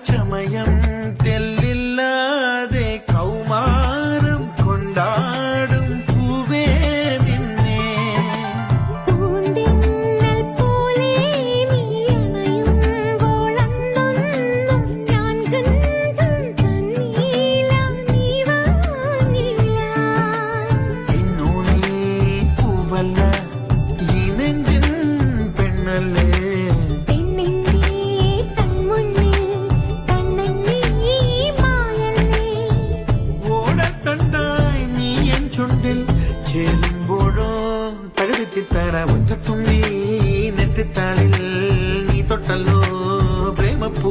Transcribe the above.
ചമയം തെല്ലില്ലാതെ കൗമാരം കൊണ്ടാടും പൂവേ നിന്നെ പൂന്തിന്നൽ പോലെ നീ അണയുമ്പോളന്നൊന്നും ഞാൻ ഗന്ധം തന്നീല നീ വാങ്ങില്ല ഇന്നു നീ പൂവല്ല ഈ നെഞ്ചിൻ പെണ്ണല്ലേ ചേരുമ്പോഴോ തകതിത്തറ ഒറ്റത്തുമ്പി നെറ്റിത്താളിൽ നീ തൊട്ടല്ലോ പ്രേമപ്പൂ